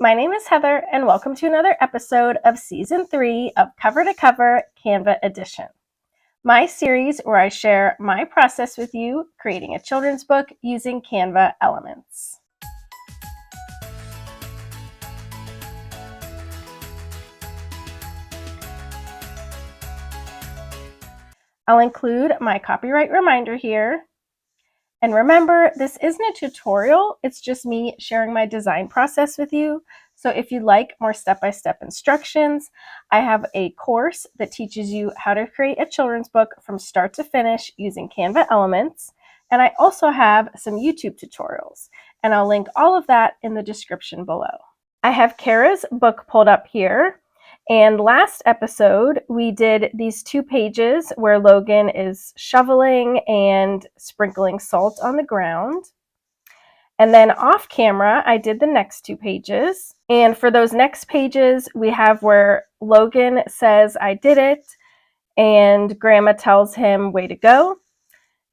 My name is Heather, and welcome to another episode of Season 3 of Cover to Cover Canva Edition, my series where I share my process with you creating a children's book using Canva elements. I'll include my copyright reminder here. And remember, this isn't a tutorial, it's just me sharing my design process with you. So if you'd like more step-by-step instructions, I have a course that teaches you how to create a children's book from start to finish using Canva elements. And I also have some YouTube tutorials, and I'll link all of that in the description below. I have Kara's book pulled up here. And last episode, we did these 2 pages where Logan is shoveling and sprinkling salt on the ground. And then off camera, I did the next 2 pages. And for those next pages, we have where Logan says, "I did it," and Grandma tells him, "Way to go."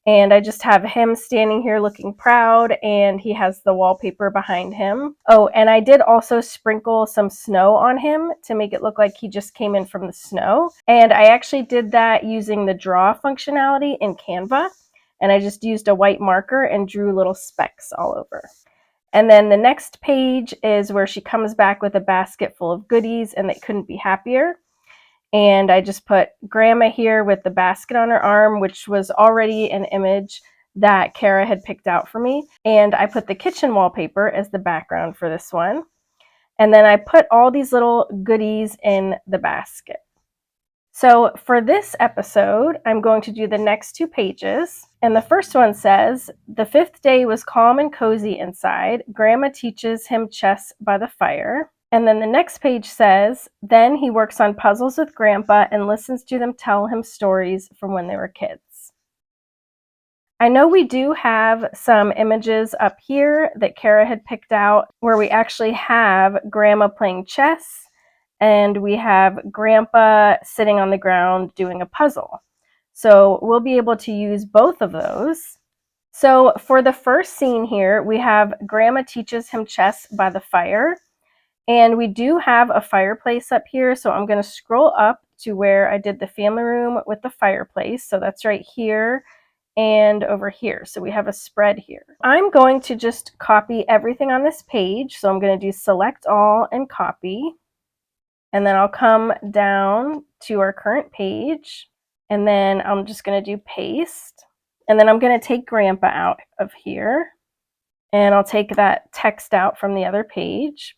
And I just have him standing here looking proud, and he has the wallpaper behind him. Oh, and I did also sprinkle some snow on him to make it look like he just came in from the snow. And I actually did that using the draw functionality in Canva. And I just used a white marker and drew little specks all over. And then the next page is where she comes back with a basket full of goodies, and they couldn't be happier. And I just put Grandma here with the basket on her arm, which was already an image that Kara had picked out for me. And I put the kitchen wallpaper as the background for this one. And then I put all these little goodies in the basket. So for this episode, I'm going to do the next 2 pages. And the first one says, "The 5th day was calm and cozy inside. Grandma teaches him chess by the fire." And then the next page says, "Then he works on puzzles with Grandpa and listens to them tell him stories from when they were kids." I know we do have some images up here that Kara had picked out where we actually have Grandma playing chess and we have Grandpa sitting on the ground doing a puzzle. So we'll be able to use both of those. So for the first scene here, we have Grandma teaches him chess by the fire. And we do have a fireplace up here, so I'm going to scroll up to where I did the family room with the fireplace. So that's right here and over here. So we have a spread here. I'm going to just copy everything on this page. So I'm going to do select all and copy. And then I'll come down to our current page. And then I'm just going to do paste. And then I'm going to take Grandpa out of here. And I'll take that text out from the other page.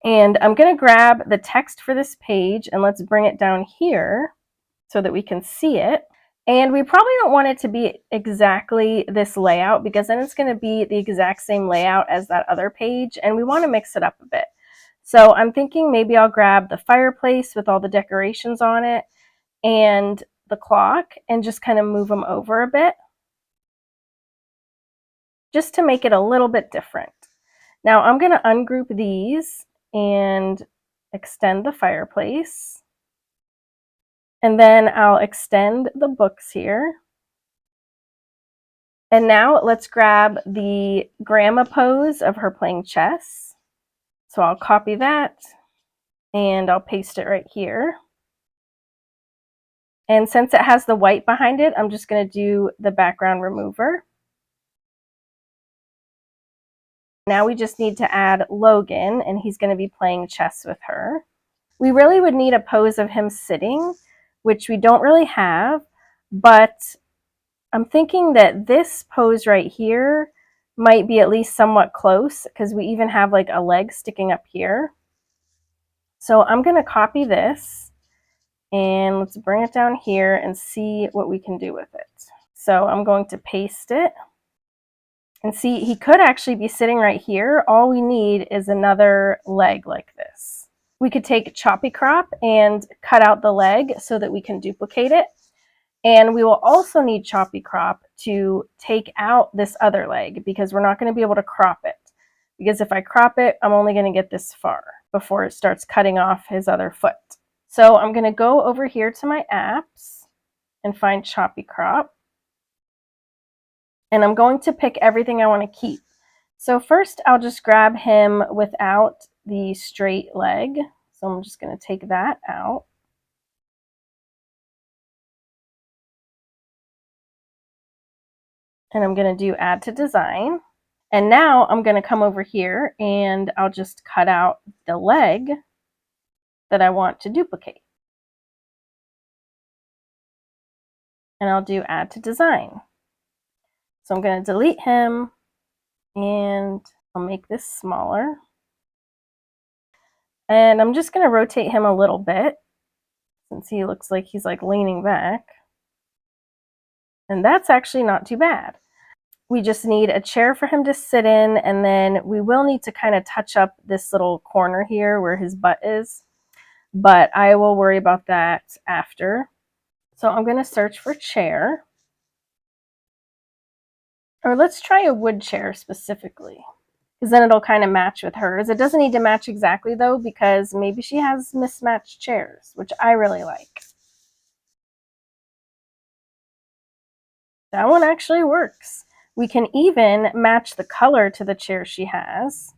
And I'm going to grab the text for this page and let's bring it down here so that we can see it. And we probably don't want it to be exactly this layout because then it's going to be the exact same layout as that other page, and we want to mix it up a bit. So I'm thinking maybe I'll grab the fireplace with all the decorations on it and the clock and just kind of move them over a bit just to make it a little bit different. Now I'm going to ungroup these and extend the fireplace. And then I'll extend the books here. And now let's grab the Grandma pose of her playing chess. So I'll copy that and I'll paste it right here. And since it has the white behind it, I'm just going to do the background remover. Now we just need to add Logan, and he's going to be playing chess with her. We really would need a pose of him sitting, which we don't really have, but I'm thinking that this pose right here might be at least somewhat close because we even have like a leg sticking up here. So I'm going to copy this and let's bring it down here and see what we can do with it. So I'm going to paste it. And see, he could actually be sitting right here. All we need is another leg like this. We could take Choppy Crop and cut out the leg so that we can duplicate it. And we will also need Choppy Crop to take out this other leg because we're not going to be able to crop it. Because if I crop it, I'm only going to get this far before it starts cutting off his other foot. So I'm going to go over here to my apps and find Choppy Crop. And I'm going to pick everything I want to keep. So first I'll just grab him without the straight leg. So I'm just going to take that out. And I'm going to do add to design. And now I'm going to come over here and I'll just cut out the leg that I want to duplicate. And I'll do add to design. So I'm going to delete him and I'll make this smaller. And I'm just going to rotate him a little bit since he looks like he's like leaning back. And that's actually not too bad. We just need a chair for him to sit in, and then we will need to kind of touch up this little corner here where his butt is, but I will worry about that after. So I'm going to search for chair, or let's try a wood chair specifically, because then it'll kind of match with hers. It doesn't need to match exactly though, because maybe she has mismatched chairs, which I really like. That one actually works. We can even match the color to the chair she has.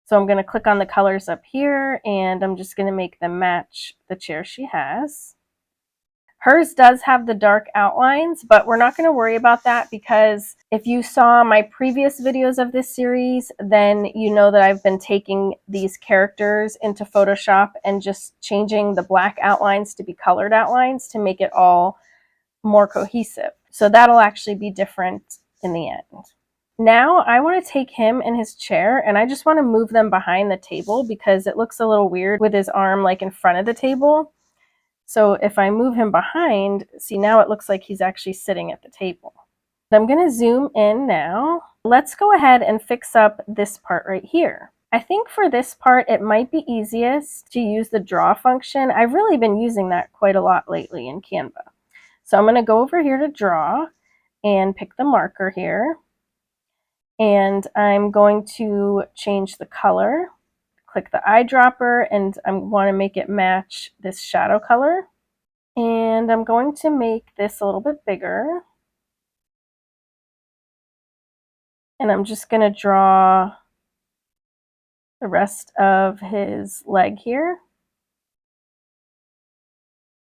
So I'm going to click on the colors up here and I'm just going to make them match the chair she has. Hers does have the dark outlines, but we're not going to worry about that because if you saw my previous videos of this series, then you know that I've been taking these characters into Photoshop and just changing the black outlines to be colored outlines to make it all more cohesive. So that'll actually be different in the end. Now I want to take him and his chair and I just want to move them behind the table because it looks a little weird with his arm like in front of the table. So if I move him behind, see now it looks like he's actually sitting at the table. I'm going to zoom in now. Let's go ahead and fix up this part right here. I think for this part it might be easiest to use the draw function. I've really been using that quite a lot lately in Canva. So I'm going to go over here to draw and pick the marker here. And I'm going to change the color, click the eyedropper, and I want to make it match this shadow color. And I'm going to make this a little bit bigger. And I'm just going to draw the rest of his leg here.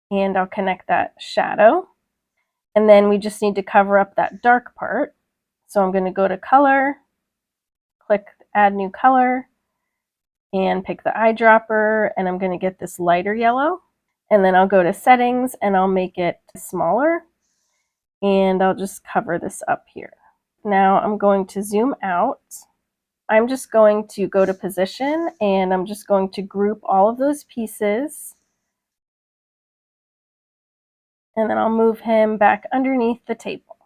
And I'll connect that shadow. And then we just need to cover up that dark part. So I'm going to go to color, click add new color, and pick the eyedropper, and I'm going to get this lighter yellow. And then I'll go to settings and I'll make it smaller. And I'll just cover this up here. Now I'm going to zoom out. I'm just going to go to position and I'm just going to group all of those pieces. And then I'll move him back underneath the table.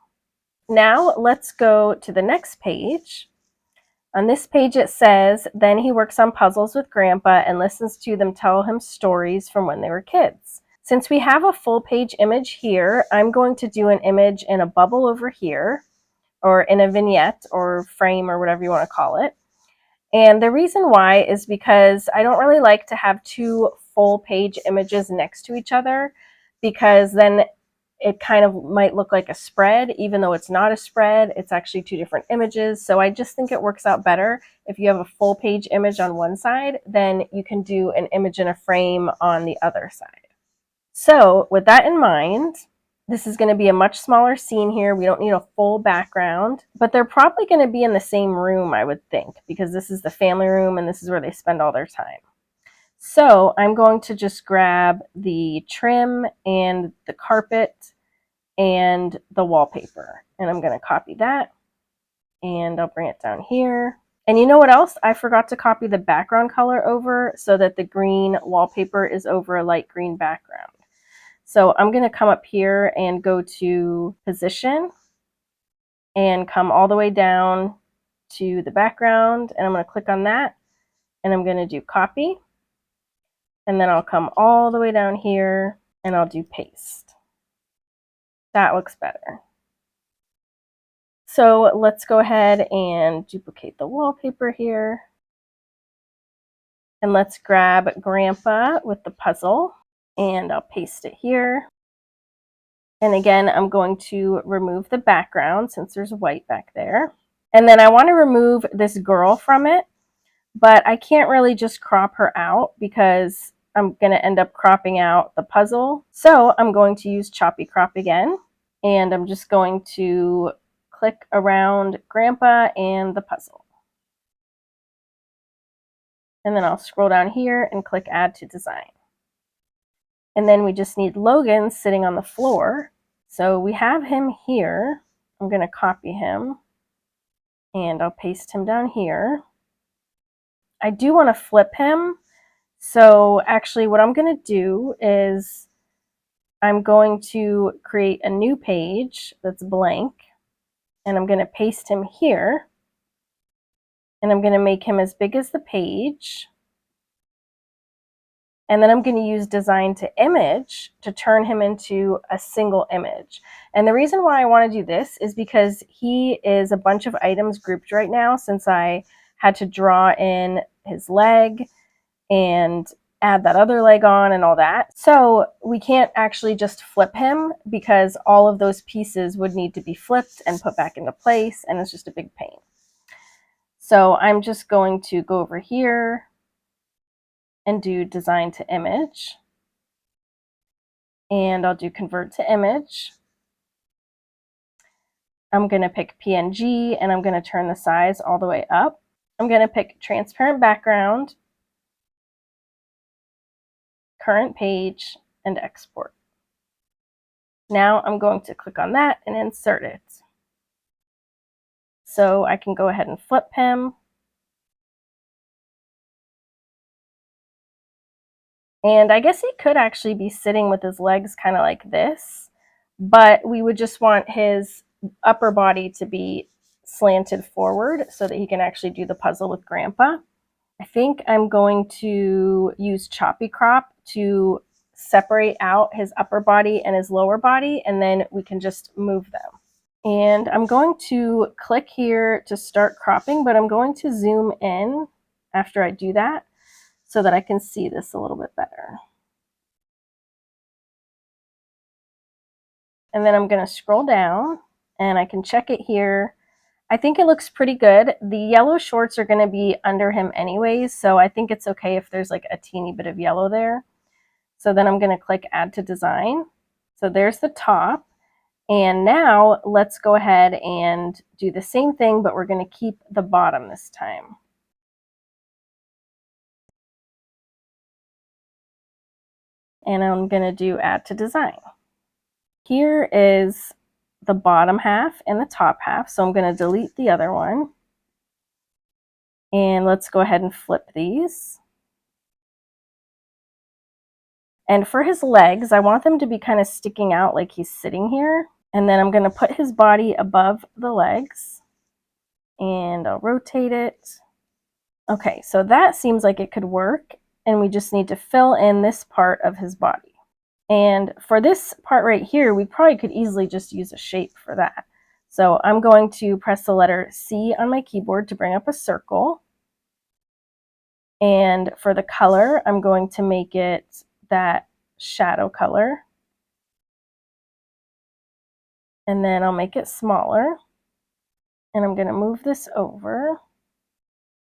Now let's go to the next page. On this page it says, then he works on puzzles with Grandpa and listens to them tell him stories from when they were kids. Since we have a full page image here, I'm going to do an image in a bubble over here, or in a vignette or frame or whatever you want to call it. And the reason why is because I don't really like to have two full page images next to each other, because then it kind of might look like a spread, even though it's not a spread. It's actually two different images. So I just think it works out better if you have a full page image on one side, then you can do an image in a frame on the other side. So with that in mind, this is going to be a much smaller scene here. We don't need a full background, but they're probably going to be in the same room, I would think, because this is the family room and this is where they spend all their time. So I'm going to just grab the trim and the carpet and the wallpaper, and I'm going to copy that and I'll bring it down here. And you know what else? I forgot to copy the background color over so that the green wallpaper is over a light green background. So I'm going to come up here and go to position and come all the way down to the background, and I'm going to click on that and I'm going to do copy, and then I'll come all the way down here and I'll do paste. That looks better. So let's go ahead and duplicate the wallpaper here. And let's grab Grandpa with the puzzle and I'll paste it here. And again, I'm going to remove the background since there's white back there. And then I want to remove this girl from it. but I can't really just crop her out because I'm going to end up cropping out the puzzle. So I'm going to use Choppy Crop again, and I'm just going to click around Grandpa and the puzzle. And then I'll scroll down here and click Add to Design. And then we just need Logan sitting on the floor. So we have him here. I'm going to copy him and I'll paste him down here. I do want to flip him. So actually what I'm going to do is I'm going to create a new page that's blank, and I'm going to paste him here, and I'm going to make him as big as the page. And then I'm going to use Design to Image to turn him into a single image. And the reason why I want to do this is because he is a bunch of items grouped right now, since I had to draw in his leg and add that other leg on and all that. So we can't actually just flip him because all of those pieces would need to be flipped and put back into place, and it's just a big pain. So I'm just going to go over here and do Design to Image. And I'll do Convert to Image. I'm going to pick PNG and I'm going to turn the size all the way up. I'm going to pick Transparent Background, Current Page, and Export. Now I'm going to click on that and insert it. So I can go ahead and flip him. And I guess he could actually be sitting with his legs kind of like this, but we would just want his upper body to be slanted forward so that he can actually do the puzzle with Grandpa. I think I'm going to use Choppy Crop to separate out his upper body and his lower body, and then we can just move them. And I'm going to click here to start cropping, but I'm going to zoom in after I do that so that I can see this a little bit better. And then I'm going to scroll down and I can check it here. I think it looks pretty good. The yellow shorts are going to be under him anyways, so I think it's okay if there's like a teeny bit of yellow there. So then I'm going to click Add to Design. So there's the top. And now let's go ahead and do the same thing, but we're going to keep the bottom this time. And I'm going to do Add to Design. Here is the bottom half and the top half, so I'm going to delete the other one. And let's go ahead and flip these. And for his legs, I want them to be kind of sticking out like he's sitting here. And then I'm going to put his body above the legs. And I'll rotate it. Okay, so that seems like it could work. And we just need to fill in this part of his body. And for this part right here, we probably could easily just use a shape for that. So I'm going to press the letter C on my keyboard to bring up a circle. And for the color, I'm going to make it that shadow color. And then I'll make it smaller. And I'm going to move this over.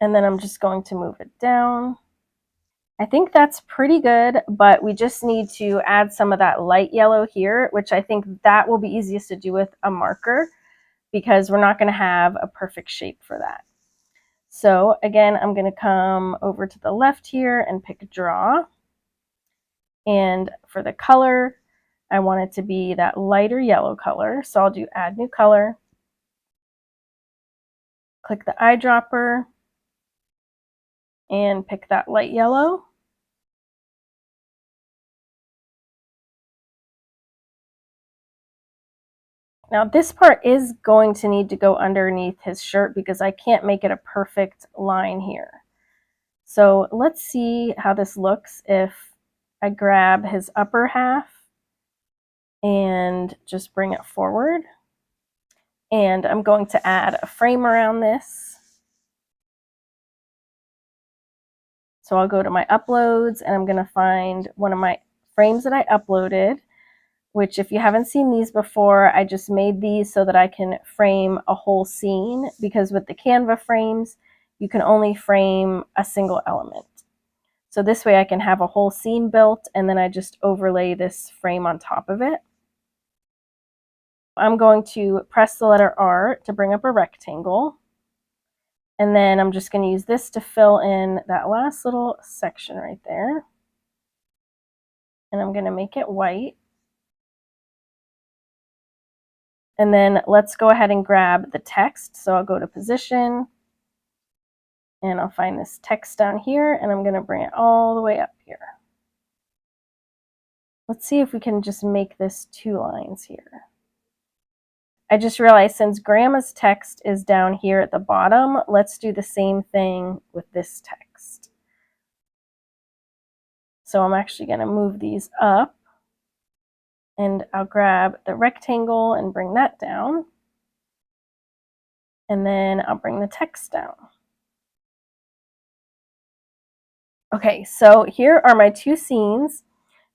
And then I'm just going to move it down. I think that's pretty good, but we just need to add some of that light yellow here, which I think that will be easiest to do with a marker because we're not going to have a perfect shape for that. So again, I'm going to come over to the left here and pick Draw. And for the color, I want it to be that lighter yellow color. So I'll do Add New Color. Click the eyedropper and pick that light yellow. Now this part is going to need to go underneath his shirt because I can't make it a perfect line here. So let's see how this looks if I grab his upper half and just bring it forward. And I'm going to add a frame around this. So I'll go to my uploads and I'm going to find one of my frames that I uploaded, which if you haven't seen these before, I just made these so that I can frame a whole scene, because with the Canva frames, you can only frame a single element. So this way I can have a whole scene built, and then I just overlay this frame on top of it. I'm going to press the letter R to bring up a rectangle. And then I'm just going to use this to fill in that last little section right there. And I'm going to make it white. And then let's go ahead and grab the text. So I'll go to position, and I'll find this text down here, and I'm going to bring it all the way up here. Let's see if we can just make this 2 lines here. I just realized since Grandma's text is down here at the bottom, let's do the same thing with this text. So I'm actually going to move these up, and I'll grab the rectangle and bring that down. And then I'll bring the text down. Okay, so here are my 2 scenes.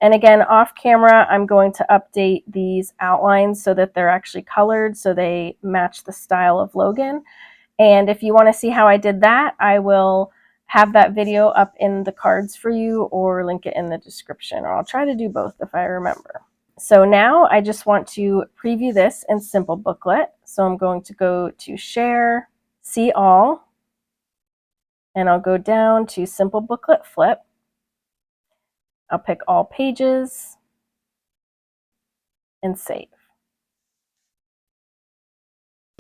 And again, off camera, I'm going to update these outlines so that they're actually colored so they match the style of Logan. And if you want to see how I did that, I will have that video up in the cards for you or link it in the description, or I'll try to do both if I remember. So now I just want to preview this in Simplebooklet. So I'm going to go to Share, See All, and I'll go down to Simplebooklet Flip. I'll pick all pages and save.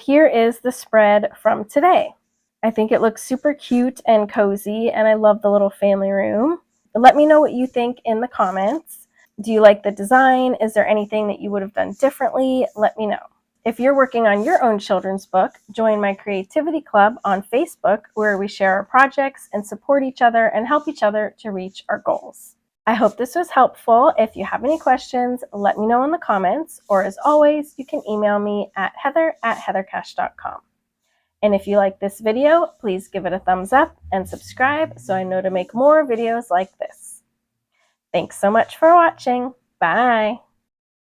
Here is the spread from today. I think it looks super cute and cozy, and I love the little family room. Let me know what you think in the comments. Do you like the design? Is there anything that you would have done differently? Let me know. If you're working on your own children's book, join my Creativity Club on Facebook, where we share our projects and support each other and help each other to reach our goals. I hope this was helpful. If you have any questions, let me know in the comments, or as always, you can email me at heather@heathercash.com. And if you like this video, please give it a thumbs up and subscribe so I know to make more videos like this. Thanks so much for watching. Bye.